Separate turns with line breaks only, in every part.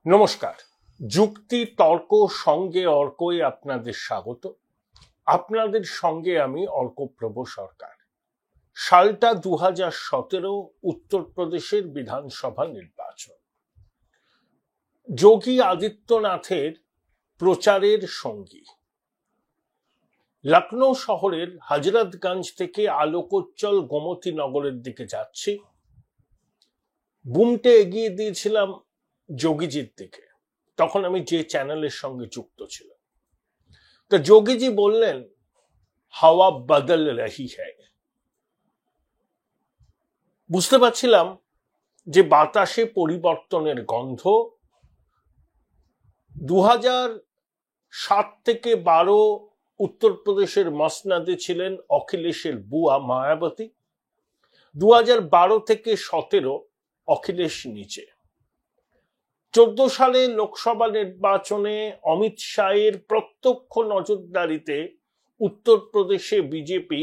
নমস্কার। যুক্তি তর্ক সঙ্গে অর্কই আপনাদের স্বাগত। আপনাদের সঙ্গে আমি অর্কপ্রভ সরকার। সালটা 2017, উত্তরপ্রদেশের বিধানসভা নির্বাচন। যোগী আদিত্যনাথের প্রচারের সঙ্গী। লখনৌ শহরের হজরতগঞ্জ থেকে আলোকোজ্জ্বল গোমতী নগরের দিকে যাচ্ছি। বুমটে এগিয়ে দিয়েছিলাম যোগীজির দিকে। তখন আমি যে চ্যানেলের সঙ্গে যুক্ত ছিলাম, তো যোগীজি বললেন হাওয়া বদল রহি হ্যায়। বুঝতে পারছিলাম যে বাতাসে পরিবর্তনের গন্ধ। 2007 থেকে 12 উত্তরপ্রদেশের মসনদে ছিলেন অখিলেশের বুয়া মায়াবতী। 2012 থেকে 17 অখিলেশ নিচে। 14 সালে লোকসভা নির্বাচনে অমিত শাহের প্রত্যক্ষ নজরদারিতে উত্তরপ্রদেশে বিজেপি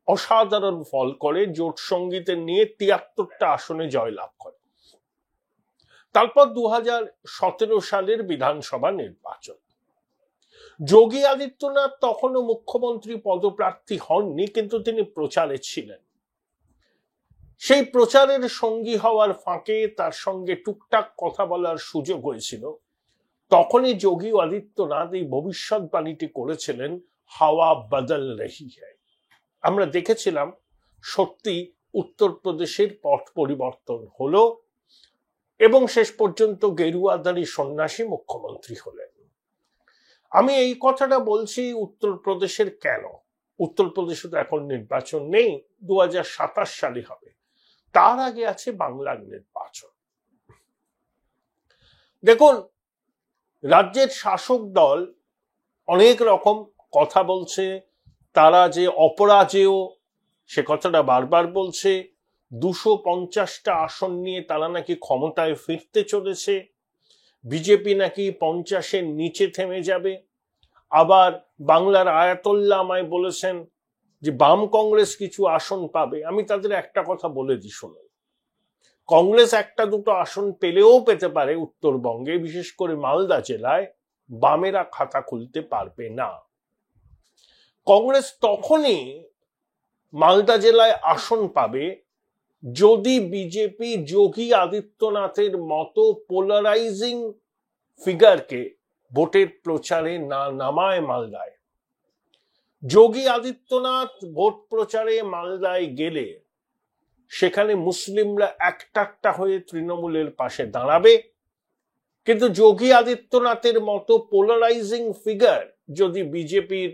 অসাধারণ ফল করে, জোট সঙ্গীদের নিয়ে 73টা আসনে জয়লাভ করে। তারপর 2017 সালের বিধানসভা নির্বাচন। যোগী আদিত্যনাথ তখনও মুখ্যমন্ত্রী পদপ্রার্থী হননি, কিন্তু তিনি প্রচারে ছিলেন। সেই প্রচারের সঙ্গী হওয়ার ফাঁকে তার সঙ্গে টুকটাক কথা বলার সুযোগ হয়েছিল। তখনই যোগী আদিত্যনাথ এই ভবিষ্যৎবাণীটি করেছিলেন, হাওয়া বদল রহি হ্যায়। আমরা দেখেছিলাম সত্যি উত্তরপ্রদেশের পট পরিবর্তন হলো এবং শেষ পর্যন্ত গেরুয়াধারী সন্ন্যাসী মুখ্যমন্ত্রী হলেন। আমি এই কথাটা বলছি উত্তরপ্রদেশের কেন? উত্তরপ্রদেশে তো এখন নির্বাচন নেই, 2027 সালে হবে। তার আগে আছে বাংলার নির্বাচন। দেখুন, রাজ্যের শাসক দল অনেক রকম কথা বলছে। তারা যে অপরাজেয় সে কথাটা বারবার বলছে। 250টা আসন নিয়ে তারা নাকি ক্ষমতায় ফিরতে চলেছে। বিজেপি নাকি 50-এর নিচে থেমে যাবে। আবার বাংলার আয়াতুল্লাহ আমায় বলেছেন যে বাম কংগ্রেস কিছু আসন পাবে। আমি তাদের একটা কথা বলে দিই, শুনুন। কংগ্রেস একটা দুটো আসন পেলেও পেতে পারে উত্তরবঙ্গে, বিশেষ করে মালদা জেলায় বামেরা খাতা খুলতে পারবে না। কংগ্রেস তখনই মালদা জেলায় আসন পাবে যদি বিজেপি যোগী আদিত্যনাথের মতো পোলারাইজিং ফিগারকে ভোটের প্রচারে না নামায় মালদায়। যোগী আদিত্যনাথ ভোট প্রচারে মালদায় গেলে সেখানে মুসলিমরা একটা হয়ে তৃণমূলের পাশে দাঁড়াবে, কিন্তু যোগী আদিত্যনাথের মতো পোলারাইজিং ফিগার যদি বিজেপির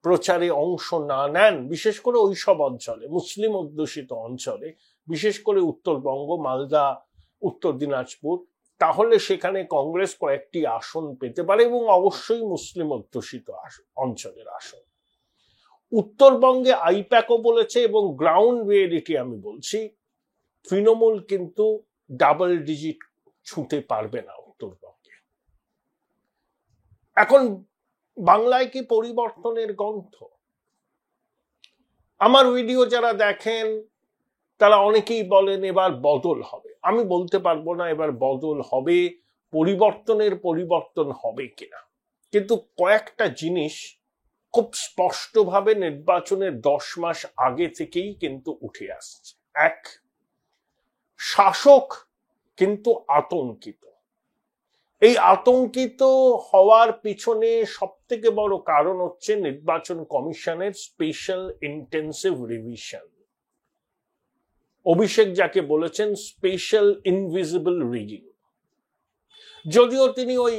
প্রচারে অংশ না নেন, বিশেষ করে ওইসব অঞ্চলে, মুসলিম অধ্যুষিত অঞ্চলে, বিশেষ করে উত্তরবঙ্গ, মালদা, উত্তর দিনাজপুর, তাহলে সেখানে কংগ্রেস কয়েকটি আসন পেতে পারে এবং অবশ্যই মুসলিম অধ্যুষিত অঞ্চলের আসন। উত্তরবঙ্গে আইপ্যাকও বলেছে এবং গ্রাউন্ড রিয়েলিটি আমি বলছি, তৃণমূল কিন্তু ডাবল ডিজিট ছুঁতে পারবে না উত্তরবঙ্গে। এখন বাংলায় কি পরিবর্তনের গন্ধ? আমার ভিডিও যারা দেখেন তারা অনেকেই বলেন এবার বদল হবে। আমি বলতে পারবো না এবার বদল হবে, পরিবর্তন হবে কিনা, কিন্তু কয়েকটা জিনিস খুব স্পষ্টভাবে নির্বাচনের 10 মাস আগে থেকেই কিন্তু উঠে আসছে। এক, শাসক কিন্তু আতঙ্কিত। এই আতঙ্কিত হওয়ার পিছনে সব থেকে বড় কারণ হচ্ছে নির্বাচন কমিশনের স্পেশাল ইন্টেন্সিভ রিভিশন। অভিষেক যাকে বলেছেন স্পেশাল ইনভিজিবল রিগিং। যদিও তিনি ওই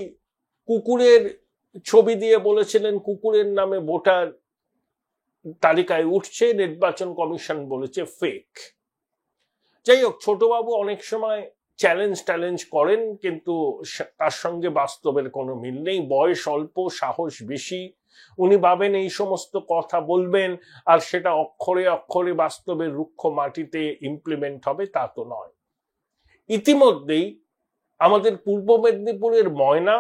কুকুরের ছবি দিয়ে বলেছিলেন কুকুরের নামে ভোটার তালিকায় উঠছে, নির্বাচন কমিশন বলেছে ফেক। যাই হোক, ছোটবাবু অনেক সময় চ্যালেঞ্জ করেন, কিন্তু তার সঙ্গে বাস্তবের কোনো মিল নেই। বয়স অল্প, সাহস বেশি। উনি ভাবেন এই সমস্ত কথা বলবেন আর সেটা অক্ষরে অক্ষরে বাস্তবের রুক্ষ মাটিতে ইমপ্লিমেন্ট হবে, তা তো নয়। ইতিমধ্যেই আমাদের পূর্ব মেদিনীপুরের ময়না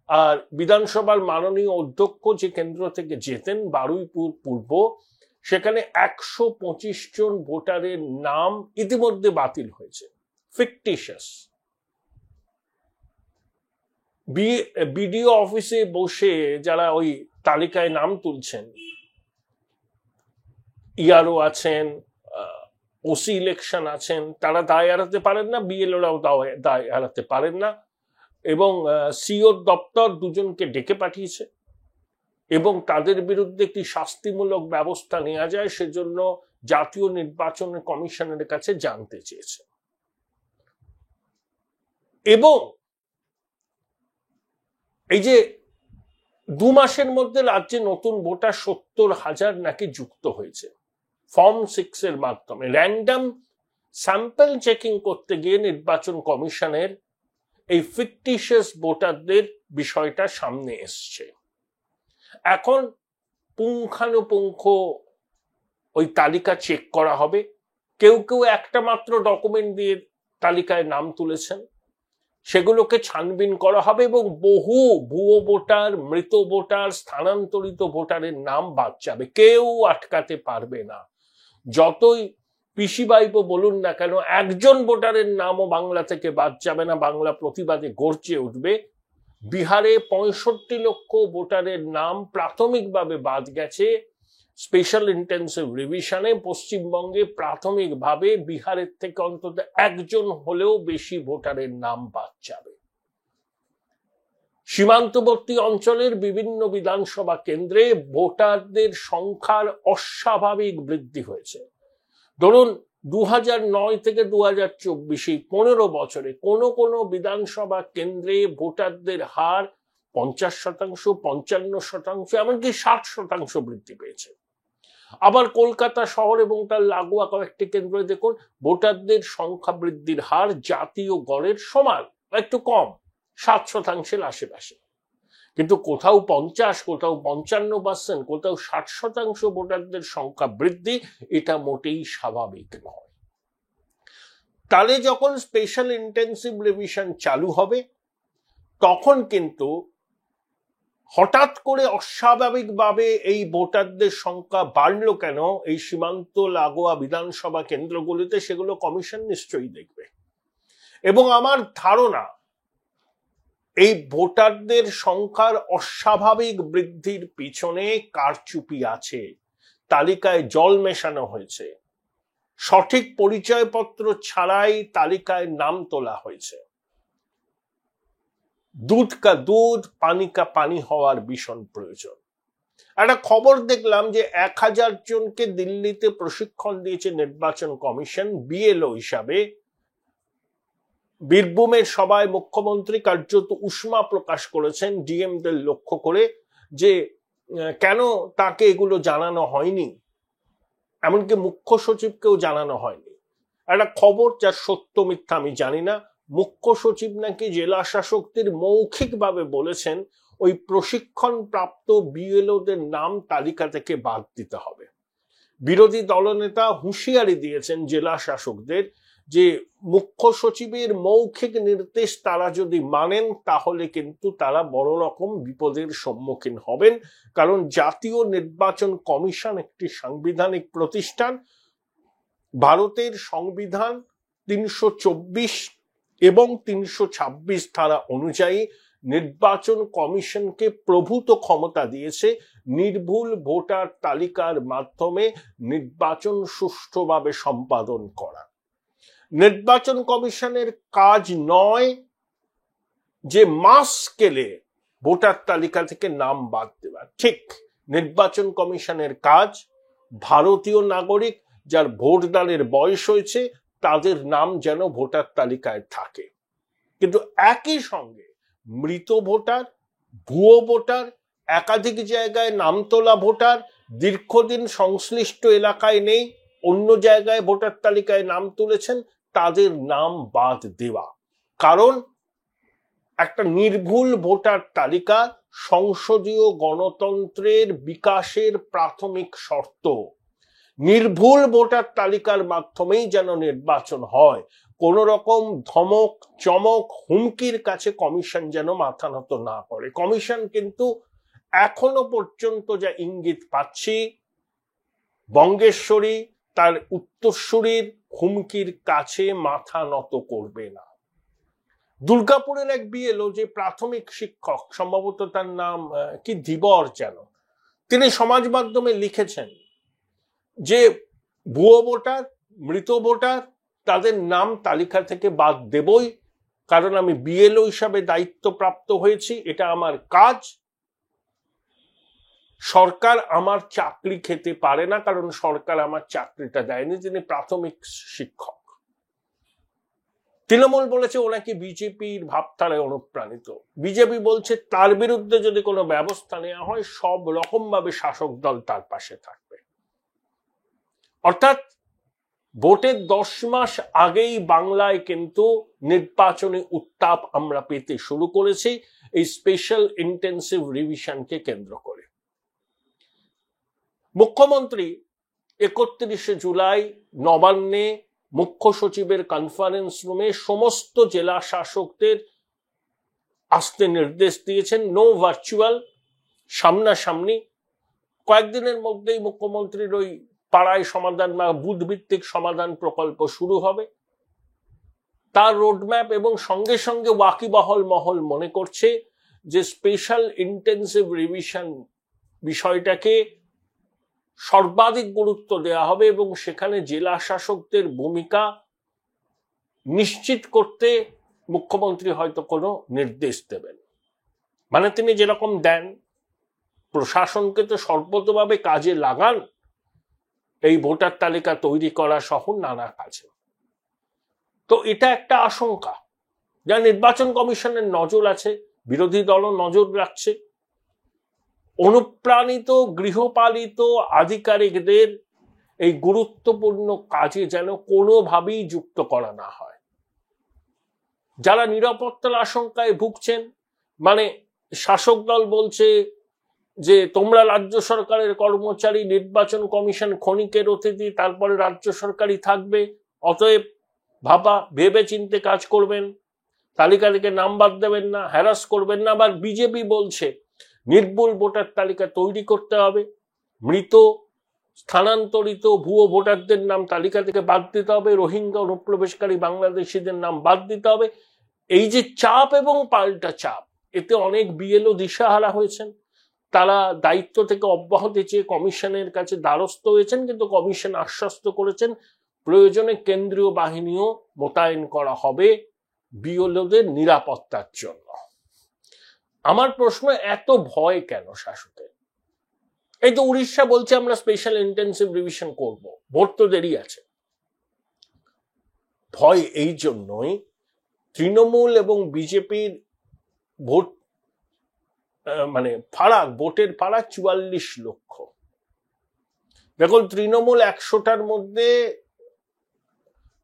আর বিধানসভার মাননীয় অধ্যক্ষ যে কেন্দ্র থেকে যেতেন, বারুইপুর পূর্ব, সেখানে 125 জন ভোটারের নাম ইতিমধ্যে বাতিল হয়েছে, ফিকটিশিয়াস। বিডিও অফিসে বসে যারা ওই তালিকায় নাম তুলছেন, ইয়ারও আছেন, ওসি ইলেকশন আছেন, তারা দায় এড়াতে পারেন না, বিএলওরাও দায় এড়াতে পারেন না, এবং সিও দপ্তর দুজনকে ডেকে পাঠিয়েছে এবং তাদের বিরুদ্ধে একটি শাস্তিমূলক ব্যবস্থা নেওয়া যায় সেজন্য জাতীয় নির্বাচন কমিশনের কাছে জানতে চেয়েছে। এবং এই যে 2 মাসের মধ্যে রাজ্যে নতুন ভোটার 70,000 নাকি যুক্ত হয়েছে ফর্ম 6 এর মাধ্যমে, র্যান্ডম স্যাম্পল চেকিং করতে গিয়ে নির্বাচন কমিশনের এই ফিকটিশিয়াস ভোটারদের বিষয়টা সামনে এসছে। এখন পুঙ্খানুপুঙ্খ ওই তালিকা চেক করা হবে। কেউ কেউ একটা মাত্র ডকুমেন্ট দিয়ে তালিকায় নাম তুলেছেন, সেগুলোকে ছানবিন করা হবে এবং বহু ভুয়ো ভোটার, মৃত ভোটার, স্থানান্তরিত ভোটারের নাম বাদ যাবে, কেউ আটকাতে পারবে না। যতই পিসি বাইপো বলুন না কেন, একজন ভোটারের নামও বাংলা থেকে বাদ যাবে না, বাংলা প্রতিবাদে গর্জে উঠবে। বিহারে 65 লক্ষ ভোটারের নাম প্রাথমিকভাবে বাদ গেছে স্পেশাল ইন্টেন্সিভ রিভিশনে। পশ্চিমবঙ্গে প্রাথমিকভাবে বিহারের থেকে অন্তত একজন হলেও বেশি ভোটারের নাম বাদ যাবে। সীমান্তবর্তী অঞ্চলের বিভিন্ন বিধানসভা কেন্দ্রে ভোটারদের সংখ্যার অস্বাভাবিক বৃদ্ধি হয়েছে। ধরুন 2009 থেকে 2024 15 বছরে কোন বিধানসভা কেন্দ্রে ভোটারদের হার 50%, 55%, এমনকি 60% বৃদ্ধি পেয়েছে। আবার কলকাতা শহর এবং তার লাগোয়া কয়েকটি কেন্দ্রে দেখুন ভোটারদের সংখ্যা বৃদ্ধির হার জাতীয় গড়ের সমান, একটু কম, 7% আশেপাশে। কিন্তু কোথাও 50, কোথাও 55%, কোথাও 60% ভোটারদের সংখ্যা বৃদ্ধি, এটা মোটেই স্বাভাবিক নয়। তাহলে যখন স্পেশাল ইন্টেন্সিভ রিভিশন চালু হবে তখন কিন্তু হঠাৎ করে অস্বাভাবিকভাবে এই ভোটারদের সংখ্যা বাড়লো কেন এই সীমান্ত লাগোয়া বিধানসভা কেন্দ্রগুলিতে, সেগুলো কমিশন নিশ্চয়ই দেখবে। এবং আমার ধারণা এই ভোটারদের সংখ্যার অস্বাভাবিক বৃদ্ধির পিছনে কারচুপি আছে, তালিকায় জল মেশানো হয়েছে, সঠিক পরিচয়পত্র ছাড়াই তালিকায় নাম তোলা হয়েছে। দুধ কা দুধ, পানি কা পানি হওয়ার ভীষণ প্রয়োজন। একটা খবর দেখলাম যে 1000 জনকে দিল্লিতে প্রশিক্ষণ দিয়েছে নির্বাচন কমিশন বিএলও হিসাবে। বীরভূমের সভায় মুখ্যমন্ত্রী কার্যত উষ্মা প্রকাশ করেছেন ডিএমদের লক্ষ্য করে যে কেন তাকে এগুলো জানানো হয়নি, এমনকি মুখ্য সচিবকেও জানানো হয়নি। একটা খবর যার সত্য মিথ্যা আমি জানি না, মুখ্য সচিব নাকি জেলা শাসকদের মৌখিকভাবে বলেছেন ওই প্রশিক্ষণ প্রাপ্ত বিএলওদের নাম তালিকা থেকে বাদ দিতে হবে। বিরোধী দলনেতা হুঁশিয়ারি দিয়েছেন জেলা শাসকদের যে মুখ্য সচিবের মৌখিক নির্দেশ তারা যদি মানেন তাহলে কিন্তু তারা বড় রকম বিপদের সম্মুখীন হবেন। কারণ জাতীয় নির্বাচন কমিশন একটি সাংবিধানিক প্রতিষ্ঠান। ভারতের সংবিধান 324 এবং 326 ধারা অনুযায়ী নির্বাচন কমিশনকে প্রভূত ক্ষমতা দিয়েছে নির্ভুল ভোটার তালিকার মাধ্যমে নির্বাচন সুষ্ঠুভাবে সম্পাদন করা। নির্বাচন কমিশনের কাজ নয় যে মাস স্কেলে ভোটার তালিকা থেকে নাম বাদ দেওয়া। ঠিক নির্বাচন কমিশনের কাজ ভারতীয় নাগরিক যার ভোটদানের বয়স হয়েছে তাদের নাম যেন ভোটার তালিকায় থাকে। কিন্তু একই সঙ্গে মৃত ভোটার, ভুয়ো ভোটার, একাধিক জায়গায় নাম তোলা ভোটার, দীর্ঘদিন সংশ্লিষ্ট এলাকায় নেই, অন্য জায়গায় ভোটার তালিকায় নাম তুলেছেন, তাদের নাম বাদ দেওয়া। কারণ একটা নির্ভুল ভোটার তালিকা সংসদীয় গণতন্ত্রের বিকাশের প্রাথমিক শর্ত। নির্ভুল ভোটার তালিকার মাধ্যমেই যেন নির্বাচন হয়। কোন রকম ধমক, চমক, হুমকির কাছে কমিশন যেন মাথা নত না করে। কমিশন কিন্তু এখনো পর্যন্ত যা ইঙ্গিত পাচ্ছি, বঙ্গেশ্বরী তার উত্তরসূরির হুমকির কাছে মাথা নত করবে না। দুর্গাপুরের এক বিএলও যে প্রাথমিক শিক্ষক, সম্ভবত তার নাম কি ধীবর যেন, তিনি সমাজ মাধ্যমে লিখেছেন যে ভুয়ো ভোটার, মৃত ভোটার, তাদের নাম তালিকা থেকে বাদ দেবই, কারণ আমি বিএলও হিসাবে দায়িত্বপ্রাপ্ত হয়েছি, এটা আমার কাজ। সরকার আমার চাকরি খেতে পারে না, কারণ সরকার আমার চাকরিটা দেয়নি। তিনি প্রাথমিক শিক্ষক। তৃণমূল বলেছে ও নাকি বিজেপির ভাবধারায় অনুপ্রাণিত। বিজেপি বলছে তার বিরুদ্ধে যদি কোনো ব্যবস্থা নেওয়া হয় সব রকম ভাবে শাসক দল তার পাশে থাকবে। অর্থাৎ ভোটের 10 মাস আগেই বাংলায় কিন্তু নির্বাচনী উত্তাপ আমরা পেতে শুরু করেছি এই স্পেশাল ইন্টেন্সিভ রিভিশনকে কেন্দ্র করে। মুখ্যমন্ত্রী 31শে জুলাই নবান্নে মুখ্য সচিবের কনফারেন্স রুমে সমস্ত জেলা শাসকদের আসতে নির্দেশ দিয়েছেন। নো ভার্চুয়াল, সামনাসামনি। কয়েকদিনের মধ্যেই মুখ্যমন্ত্রীর ওই পাড়ায় সমাধান বা বুথ ভিত্তিক সমাধান প্রকল্প শুরু হবে। তার রোডম্যাপ এবং সঙ্গে সঙ্গে ওয়াকিবহাল মহল মনে করছে যে স্পেশাল ইন্টেন্সিভ রিভিশন বিষয়টাকে সর্বাধিক গুরুত্ব দেওয়া হবে এবং সেখানে জেলা শাসকদের ভূমিকা নিশ্চিত করতে মুখ্যমন্ত্রী হয়তো কোনো নির্দেশ দেবেন। মানে তিনি যেরকম দেন, প্রশাসনকে তো সর্বতভাবে কাজে লাগান এই ভোটার তালিকা তৈরি করা সহ নানা কাজে। তো এটা একটা আশঙ্কা, যা নির্বাচন কমিশনের নজর আছে, বিরোধী দলও নজর রাখছে। অনুপ্রাণিত গৃহপালিত আধিকারিকদের এই গুরুত্বপূর্ণ কাজে যেন কোনোভাবেই যুক্ত করা না হয়। যারা নিরাপত্তার আশঙ্কায় ভুগছেন, মানে শাসক দল বলছে যে তোমরা রাজ্য সরকারের কর্মচারী, নির্বাচন কমিশন ক্ষণিকের অতিথি, তারপরে রাজ্য সরকারই থাকবে, অতএব ভেবে চিন্তে কাজ করবেন, তালিকা থেকে নাম বাদ দেবেন না, হ্যারাস করবেন না। আবার বিজেপি বলছে নির্ভুল ভোটার তালিকা তৈরি করতে হবে, মৃত, স্থানান্তরিত, ভুয়ো ভোটারদের নাম তালিকা থেকে বাদ দিতে হবে, রোহিঙ্গা অনুপ্রবেশকারী বাংলাদেশিদের নাম বাদ দিতে হবে। এই যে চাপ এবং পাল্টা চাপ, এতে অনেক বিএলও দিশাহারা হয়েছেন। তারা দায়িত্ব থেকে অব্যাহতি চেয়ে কমিশনের কাছে দ্বারস্থ হয়েছেন, কিন্তু কমিশন আশ্বস্ত করেছেন প্রয়োজনে কেন্দ্রীয় বাহিনীও মোতায়েন করা হবে বিএলওদের নিরাপত্তার জন্য। আমার প্রশ্ন, এত ভয় কেন শাসকের? এই তো উড়িষ্যা বলছে আমরা স্পেশাল ইন্টেন্সিভ রিভিশন করব, ভোট তো দেরি আছে। ভয় এই জন্যই, তৃণমূল এবং বিজেপির ভোট মানে ফারাক, ভোটের ফারাক 44 লক্ষ। দেখুন, তৃণমূল 100টার মধ্যে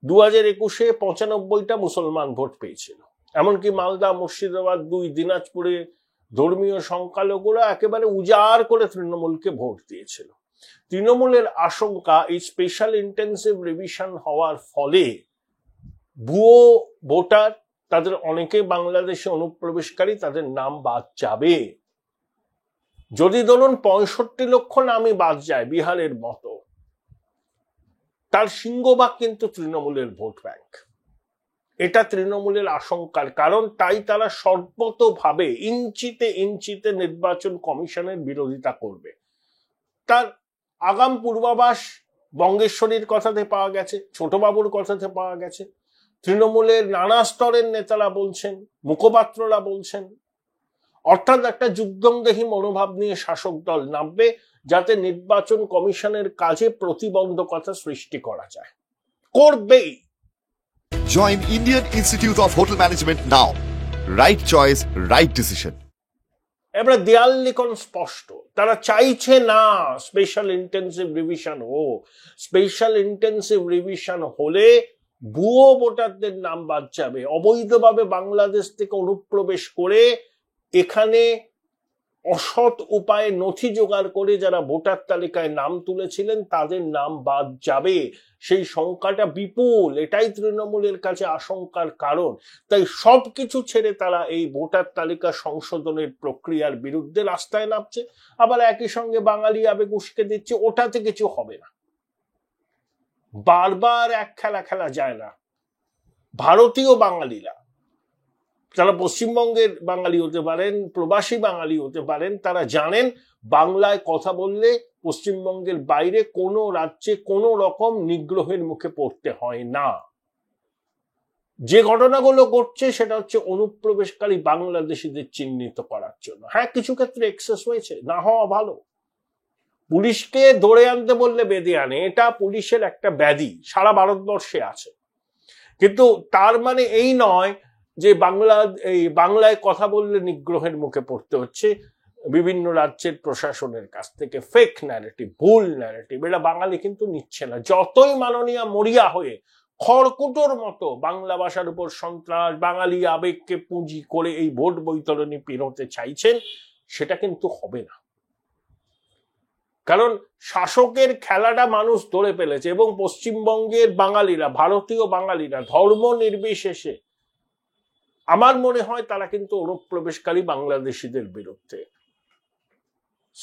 2021-এ 95টা মুসলমান ভোট পেয়েছিল। এমনকি মালদা, মুর্শিদাবাদ, 2 দিনাজপুরে ধর্মীয় সংখ্যালঘুরা একেবারে উজাড় করে তৃণমূলকে ভোট দিয়েছিল। তৃণমূলের আশঙ্কা এই স্পেশাল ইন্টেন্সিভ রিভিশন হওয়ার ফলে ভুয়ো ভোটার, তাদের অনেকে বাংলাদেশে অনুপ্রবেশকারী, তাদের নাম বাদ যাবে। যদি ধরুন 65 লক্ষ নামই বাদ যায় বিহারের মতো, তার সিংহভাগ কিন্তু তৃণমূলের ভোট ব্যাংক। এটা তৃণমূলের আশঙ্কার কারণ। তাই তারা সর্বতভাবে ইঞ্চিতে ইঞ্চিতে নির্বাচন কমিশনের বিরোধিতা করবে। তার আগাম পূর্বাভাস বঙ্গেশ্বরীর কথাতে পাওয়া গেছে, ছোটবাবুর কথাতে পাওয়া গেছে, তৃণমূলের নানা স্তরের নেতারা বলছেন, মুখপাত্ররা বলছেন। অর্থাৎ একটা যুদ্ধংদেহী মনোভাব নিয়ে শাসক দল নামবে, যাতে নির্বাচন কমিশনের কাজে প্রতিবন্ধকতা সৃষ্টি করা যায়, করবেই।
Join Indian Institute of Hotel Management now. Right choice, right decision.
এবার দেয়াল লিখন স্পষ্ট, তারা চাইছে না স্পেশাল ইন্টেন্সিভ রিভিশন হোক। স্পেশাল ইন্টেন্সিভ রিভিশন হলে ভুয়ো ভোটারদের নাম বাদ যাবে। অবৈধভাবে বাংলাদেশ থেকে অনুপ্রবেশ করে এখানে অসৎ উপায়ে নথি জোগাড় করে যারা ভোটার তালিকায় নাম তুলেছিলেন তাদের নাম বাদ যাবে। সেই সংখ্যাটা বিপুল, এটাই তৃণমূলের কাছে আশঙ্কার কারণ। তাই সবকিছু ছেড়ে তারা এই ভোটার তালিকা সংশোধনের প্রক্রিয়ার বিরুদ্ধে রাস্তায় নামছে। আবার একই সঙ্গে বাঙালি আবেগ উস্কে দিচ্ছে, ওটাতে কিছু হবে না। বারবার এক খেলা খেলা যায় না। ভারতীয় বাঙালিরা তারা পশ্চিমবঙ্গের বাঙালি হতে পারেন, প্রবাসী বাঙালি হতে পারেন, তারা জানেন বাংলায় কথা বললে পশ্চিমবঙ্গের বাইরে কোনো রাজ্যে কোনো রকম নিগ্রহের মুখে পড়তে হয় না। যে ঘটনাগুলো ঘটছে সেটা হচ্ছে অনুপ্রবেশকারী বাংলাদেশিদের চিহ্নিত করার জন্য। হ্যাঁ, কিছু ক্ষেত্রে এক্সেস হয়েছে, না হওয়া ভালো। পুলিশকে ধরে আনতে বললে বেঁধে আনে, এটা পুলিশের একটা ব্যাধি, সারা ভারতবর্ষে আছে। কিন্তু তার মানে এই নয় যে বাংলায় কথা বললে নিগ্রহের মুখে পড়তে হচ্ছে। বিভিন্ন রাজ্যের প্রশাসনের কাছ থেকে ফেক ন্যারেটিভ, ভুল ন্যারেটিভ, এটা বাঙালি কিন্তু নিচ্ছে না। যতই মাননীয় মরিয়া হয়ে খড়কুটোর মতো বাংলা ভাষার উপর সন্ত্রাস, বাঙালি আবেগকে পুঁজি করে এই ভোট বৈতরণী পেরোতে চাইছেন, সেটা কিন্তু হবে না। কারণ শাসকের খেলাটা মানুষ ধরে ফেলেছে, এবং পশ্চিমবঙ্গের বাঙালিরা, ভারতীয় বাঙালিরা ধর্ম নির্বিশেষে আমার মনে হয় তারা কিন্তু অনুপ্রবেশকারী বাংলাদেশিদের বিরুদ্ধে।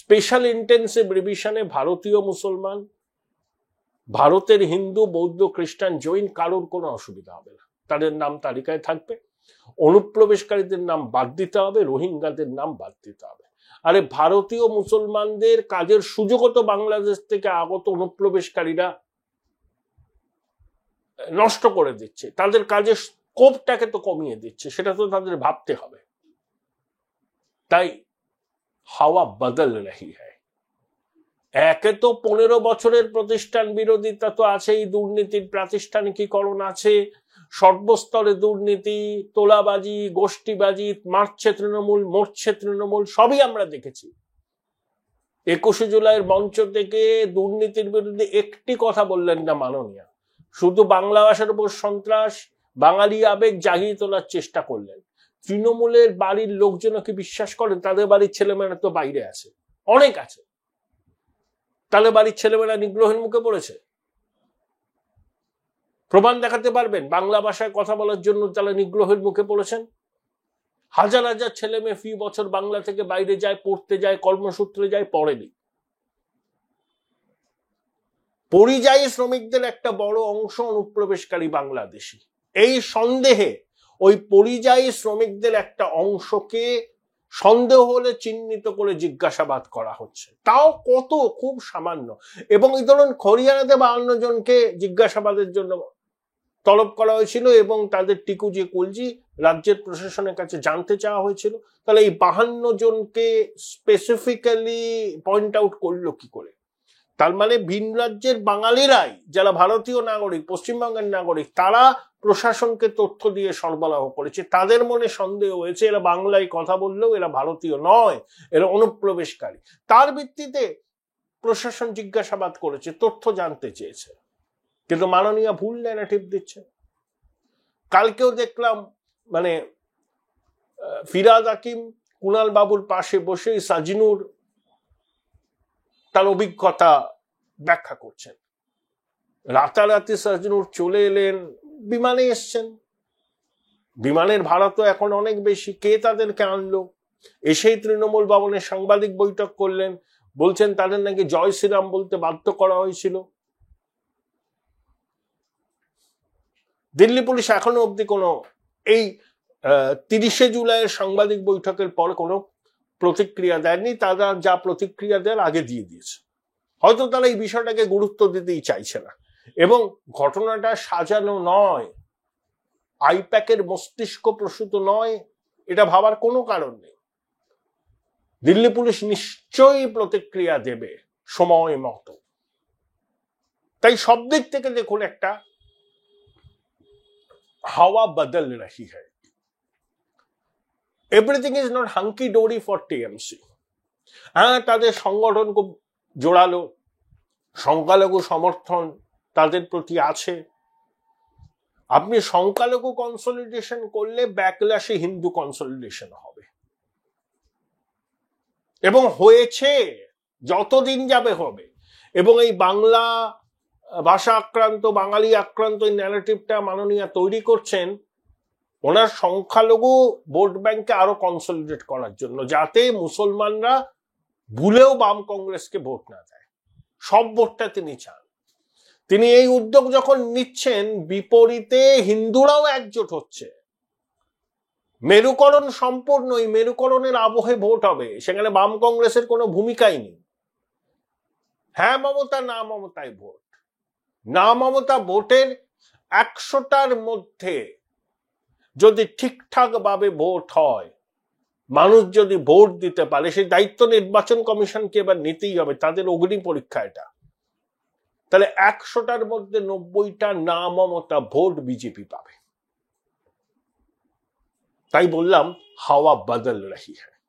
স্পেশাল ইন্টেন্সিভ রিভিশনে ভারতীয় মুসলমান, ভারতের হিন্দু, বৌদ্ধ, খ্রিস্টান, জৈন কারোর কোনো অসুবিধা হবে না, তাদের নাম তালিকায় থাকবে। অনুপ্রবেশকারীদের নাম বাদ দিতে হবে, রোহিঙ্গাদের নাম বাদ দিতে হবে। আরে ভারতীয় মুসলমানদের কাজের সুযোগও তো বাংলাদেশ থেকে আগত অনুপ্রবেশকারীরা নষ্ট করে দিচ্ছে, তাদের কাজের স্কোপটাকে তো কমিয়ে দিচ্ছে, সেটা তো তাদের ভাবতে হবে। তাই হাওয়া বদল রহি হ্যায়। একে তো 15 বছরের প্রতিষ্ঠান বিরোধিতা তো আছেই, দুর্নীতির প্রাতিষ্ঠানিকীকরণ আছে, সর্বস্তরে দুর্নীতি, তোলাবাজি, গোষ্ঠীবাজি, মারছে তৃণমূল, মরছে তৃণমূল, সবই আমরা দেখেছি। 21শে জুলাইয়ের মঞ্চ থেকে দুর্নীতির বিরুদ্ধে একটি কথা বললেন না মাননীয়া, শুধু বাংলা ভাষার উপর সন্ত্রাস, বাঙালি আবেগ জাগিয়ে তোলার চেষ্টা করলেন। তৃণমূলের বাড়ির লোকজন কি বিশ্বাস করেন তাদের বাড়ির ছেলেমেয়েরা তো বাইরে আছে, অনেক আছে, তাহলে বাড়ির ছেলেমেয়েরা নিগ্রহের মুখে পড়েছে? প্রমাণ দেখাতে পারবেন বাংলা ভাষায় কথা বলার জন্য তারা নিগ্রহের মুখে পড়েছেন? হাজার হাজার ছেলে মেয়ে ফি বছর বাংলা থেকে বাইরে যায়, পড়তে যায়, কর্মসূত্রে যায়, পড়েনি। পরিযায়ী শ্রমিকদের একটা বড় অংশ অনুপ্রবেশকারী বাংলাদেশি। এই সন্দেহে ওই পরিযায়ী শ্রমিকদের একটা অংশকে সন্দেহ হলে চিহ্নিত করে জিজ্ঞাসাবাদ করা হচ্ছে, তাও কত, খুব সামান্য। এবং এই ধরুন হরিয়ানাতে 52 জনকে জিজ্ঞাসাবাদের জন্য তলব করা হয়েছিল, এবং তাদের টিকুজি কুলজি রাজ্যের প্রশাসনের কাছে জানতে চাওয়া হয়েছিল। তাহলে এই 52 জনকে স্পেসিফিক্যালি পয়েন্ট আউট করলো কি করে? তার মানে ভিন রাজ্যের বাঙালিরাই, যারা ভারতীয় নাগরিক, পশ্চিমবঙ্গের নাগরিক, তারা প্রশাসনকে তথ্য দিয়ে সরবরাহ করেছে। তাদের মনে সন্দেহ হয়েছে এরা বাংলায় কথা বললেও এরা ভারতীয় নয়, এরা অনুপ্রবেশকারী। তার ভিত্তিতে প্রশাসন জিজ্ঞাসাবাদ করেছে, তথ্য জানতে চেয়েছে, কিন্তু মাননীয় ভুল ন্যারেটিভ দিচ্ছে। কালকেও দেখলাম মানে ফিরাদ হাকিম কুণাল বাবুর পাশে বসে সাজিনুর তার অভিজ্ঞতা ব্যাখ্যা করছেন। রাতারাতি সাজিনুর চলে এলেন, বিমানে এসছেন, বিমানের ভাড়া তো এখন অনেক বেশি, কে তাদেরকে আনলো? এসেই তৃণমূল ভবনে সাংবাদিক বৈঠক করলেন, বলছেন তাদের নাকি জয় শ্রীরাম বলতে বাধ্য করা হয়েছিল। দিল্লি পুলিশ এখনো অব্দি কোনো এই 30শে জুলাইয়ের সাংবাদিক বৈঠকের পর কোনো প্রতিক্রিয়া দেয়নি। তারা যা প্রতিক্রিয়া দেওয়ার আগে দিয়ে দিয়েছে। হয়তো তারা এই বিষয়টাকে গুরুত্ব দিতেই চাইছে না। এবং ঘটনাটা সাজানো নয়, আইপ্যাকের মস্তিষ্ক প্রসূত নয়, এটা ভাবার কোনো কারণ নেই। দিল্লি পুলিশ নিশ্চয়ই প্রতিক্রিয়া দেবে সময় মতো। তাই সব দিক থেকে দেখুন একটা হাওয়া বদল রহি হ্যায়। Everything is not hunky dory for TMC. হ্যাঁ, তাদের সংগঠন খুব জোরালো, সংখ্যালঘু সমর্থন তাদের প্রতি আছে। আপনি সংখ্যালঘু কনসলিডেশন করলে ব্যাকল্যাশে হিন্দু কনসলিডেশন হবে, এবং হয়েছে, যতদিন যাবে হবে। এবং এই বাংলা ভাষা আক্রান্ত, বাঙালি আক্রান্ত এই ন্যারেটিভটা মাননীয় তৈরি করছেন ওনার সংখ্যালঘু ভোট ব্যাংকে আরো কনসলিডেট করার জন্য, যাতে মুসলমানরা ভুলেও বাম কংগ্রেসকে ভোট না দেয়। সব ভোটটা তিনি চান। তিনি এই উদ্যোগ যখন নিচ্ছেন, বিপরীতে হিন্দুরাও একজোট হচ্ছে। মেরুকরণ সম্পূর্ণ, এই মেরুকরণের আবহে ভোট হবে, সেখানে বাম কংগ্রেসের কোনো ভূমিকাই নেই। হ্যাঁ মমতা, না মমতায় ভোট, না মমতা ভোটের 100টার মধ্যে যদি ঠিকঠাক ভাবে ভোট হয়, মানুষ যদি ভোট দিতে পারে, সেই দায়িত্ব নির্বাচন কমিশনকে এবার নিতেই হবে, তাদের অগ্নি পরীক্ষা এটা। তাহলে 100টার মধ্যে 90টা না মমতা ভোট বিজেপি পাবে। তাই বললাম হাওয়া বদল রহি হ্যায়।